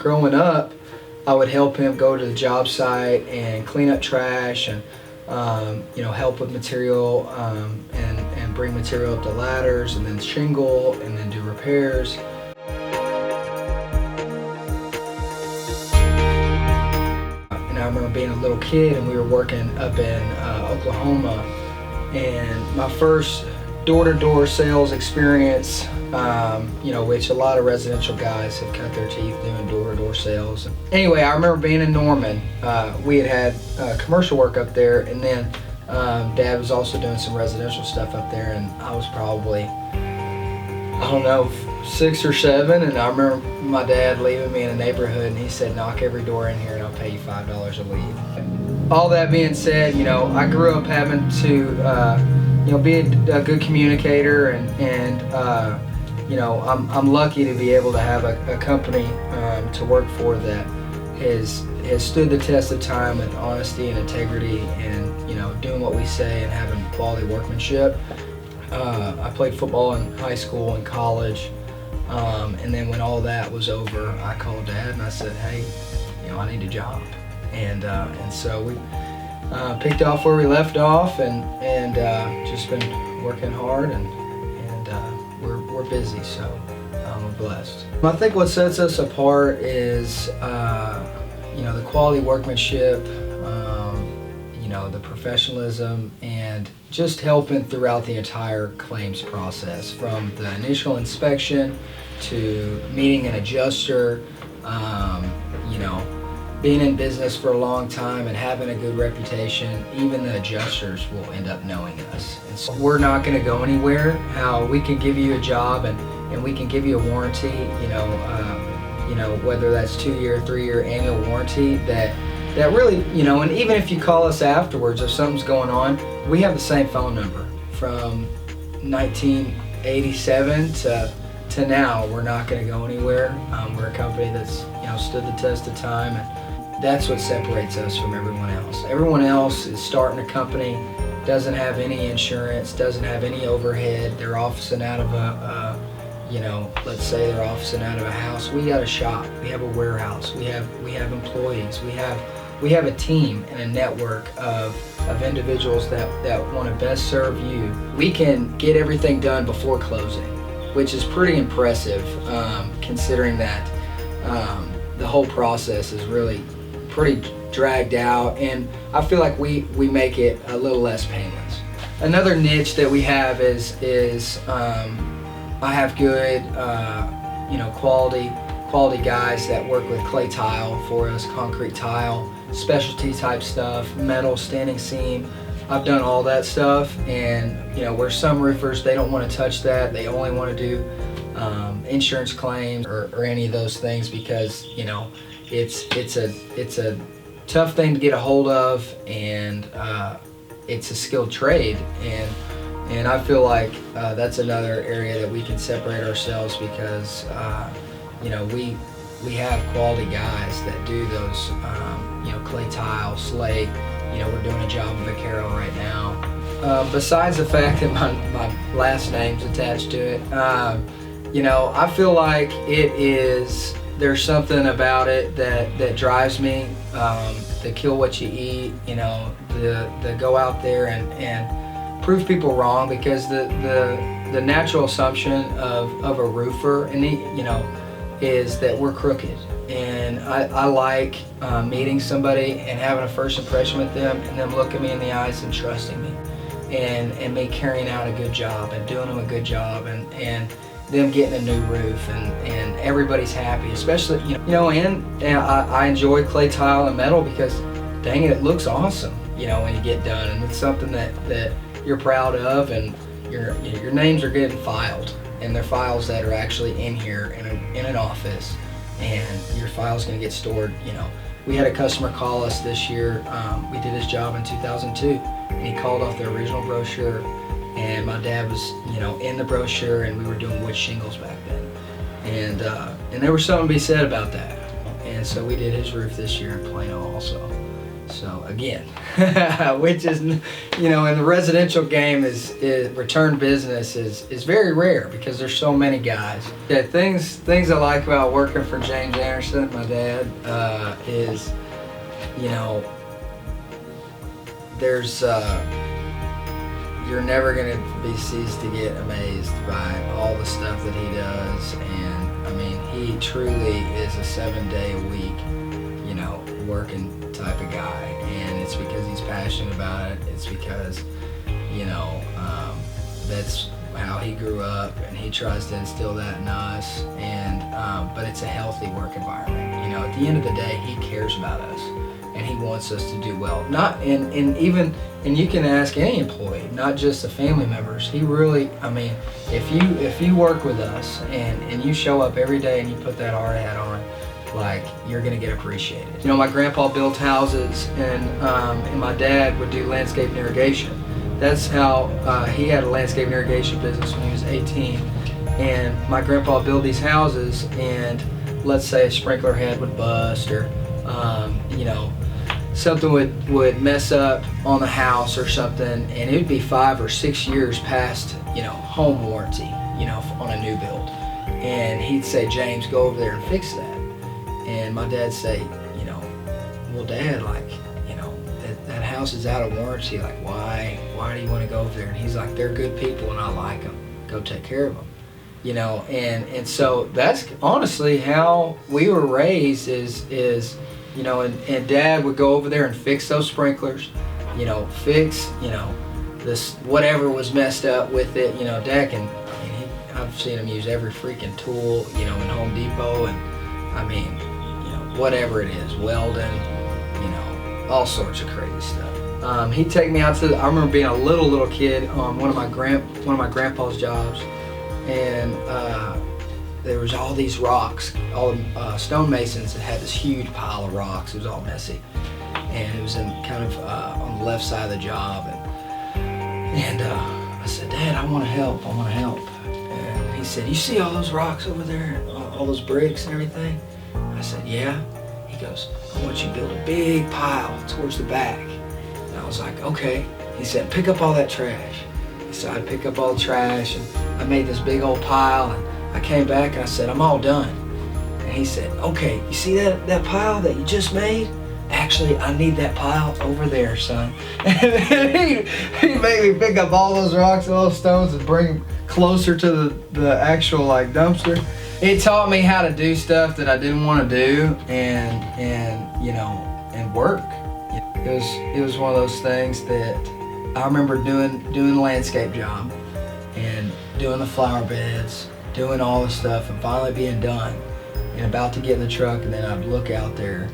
growing up, I would help him go to the job site and clean up trash and help with material and bring material up the ladders and then shingle and then do repairs. And I remember being a little kid and we were working up in Oklahoma, and my first door-to-door sales experience, which a lot of residential guys have cut their teeth doing door-to-door sales. Anyway, I remember being in Norman. We had commercial work up there, and then Dad was also doing some residential stuff up there, and I was probably, 6 or 7, and I remember my dad leaving me in a neighborhood, and he said, knock every door in here and I'll pay you $5 a lead. All that being said, I grew up having to be a good communicator, and I'm lucky to be able to have a company to work for that has stood the test of time with honesty and integrity and doing what we say and having quality workmanship. I played football in high school and college, and then when all that was over, I called Dad and I said, hey, I need a job, and so we picked off where we left off, and just been working hard, and we're busy, so we're blessed. I think what sets us apart is the quality workmanship, the professionalism, and just helping throughout the entire claims process, from the initial inspection to meeting an adjuster, being in business for a long time and having a good reputation. Even the adjusters will end up knowing us. And so we're not going to go anywhere. How we can give you a job and we can give you a warranty, whether that's 2-year, 3-year annual warranty, that really, and even if you call us afterwards if something's going on, we have the same phone number from 1987 to now. We're not going to go anywhere. We're a company that's stood the test of time, and that's what separates us from everyone else. Everyone else is starting a company, doesn't have any insurance, doesn't have any overhead. They're officing out of let's say they're officing out of a house. We got a shop, we have a warehouse, we have employees, we have a team and a network of individuals that want to best serve you. We can get everything done before closing, which is pretty impressive, considering that the whole process is really pretty dragged out, and I feel like we make it a little less painless. Another niche that we have is I have good quality guys that work with clay tile for us, concrete tile, specialty type stuff, metal, standing seam. I've done all that stuff, and where some roofers, they don't want to touch that. They only want to do insurance claims or any of those things, because it's a tough thing to get a hold of, and it's a skilled trade, and I feel like that's another area that we can separate ourselves, because we have quality guys that do those clay tile, slate. We're doing a job with Vaquero right now. Besides the fact that my last name's attached to it, I feel like there's something about it that drives me, the kill what you eat, the go out there and prove people wrong, because the natural assumption of a roofer is that we're crooked. And I like meeting somebody and having a first impression with them, and them looking me in the eyes and trusting me, and me carrying out a good job and doing them a good job, and them getting a new roof, and everybody's happy, especially and I enjoy clay tile and metal, because dang it looks awesome when you get done, and it's something that you're proud of, and your names are getting filed, and they're files that are actually in here in an office, and your file's going to get stored. We had a customer call us this year. We did his job in 2002, and he called off the original brochure, and my dad was in the brochure, and we were doing wood shingles back then, and there was something to be said about that, and so we did his roof this year in Plano also. So again, which is, you know, in the residential game is return business is very rare because there's so many guys. Yeah, things I like about working for James Anderson, my dad, is, you know, there's you're never gonna be ceased to get amazed by all the stuff that he does, and I mean, he truly is a 7-day a week, you know, working type of guy, and it's because he's passionate about it. It's because, you know, that's how he grew up, and he tries to instill that in us. And but it's a healthy work environment. You know, at the end of the day, he cares about us, and he wants us to do well. Not and even and you can ask any employee, not just the family members. He really, I mean, if you work with us and you show up every day and you put that hard hat on, like, you're gonna get appreciated. You know, my grandpa built houses, and my dad would do landscape and irrigation. That's how he had a landscape and irrigation business when he was 18. And my grandpa built these houses, and let's say a sprinkler head would bust, or you know, something would mess up on the house or something, and it would be 5 or 6 years past, you know, home warranty, you know, on a new build. And he'd say, James, go over there and fix that. And my dad'd say, you know, well, Dad, like, you know, that house is out of warranty. Like, why do you want to go over there? And he's like, they're good people and I like them. Go take care of them. You know, and so that's honestly how we were raised is you know, and Dad would go over there and fix those sprinklers, you know, you know, this whatever was messed up with it. You know, Dad can, I mean, I've seen him use every freaking tool, you know, in Home Depot, and I mean, whatever it is, welding, you know, all sorts of crazy stuff. He'd take me out to, I remember being a little kid on one of my grandpa's jobs, and there was all these rocks, all the stonemasons that had this huge pile of rocks. It was all messy, and it was in kind of on the left side of the job, and I said, Dad, I want to help, and he said, you see all those rocks over there, all those bricks and everything? I said, yeah. He goes, I want you to build a big pile towards the back. And I was like, okay. He said, pick up all that trash. So I'd pick up all the trash, and I made this big old pile, and I came back and I said, I'm all done. And he said, okay, you see that pile that you just made? Actually, I need that pile over there, son. And he made me pick up all those rocks and all those stones and bring them closer to the actual, like, dumpster. It taught me how to do stuff that I didn't want to do, and you know, and work. It was one of those things that I remember doing the landscape job and doing the flower beds, doing all the stuff, and finally being done and about to get in the truck, and then I'd look out there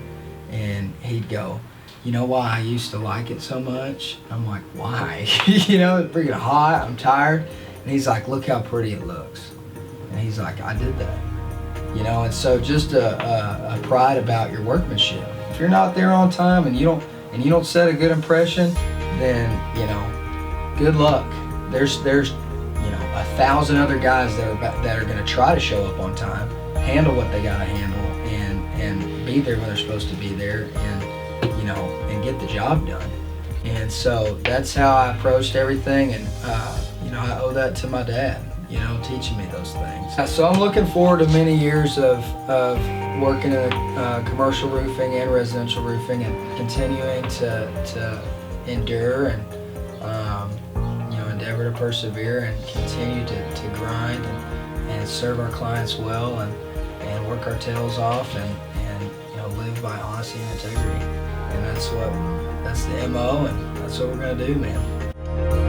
and he'd go, you know why I used to like it so much? I'm like, why? You know, it's freaking hot, I'm tired. And he's like, look how pretty it looks. And he's like, I did that. You know, and so just a pride about your workmanship. If you're not there on time and you don't set a good impression, then, you know, good luck. There's you know, 1,000 other guys that are going to try to show up on time, handle what they got to handle, and be there when they're supposed to be there, and, you know, and get the job done. And so that's how I approached everything, and you know, I owe that to my dad, you know, teaching me those things. So I'm looking forward to many years of working in commercial roofing and residential roofing, and continuing to endure and you know, endeavor to persevere and continue to grind and serve our clients well, and work our tails off, and you know, live by honesty and integrity. And that's the MO, and that's what we're gonna do, man.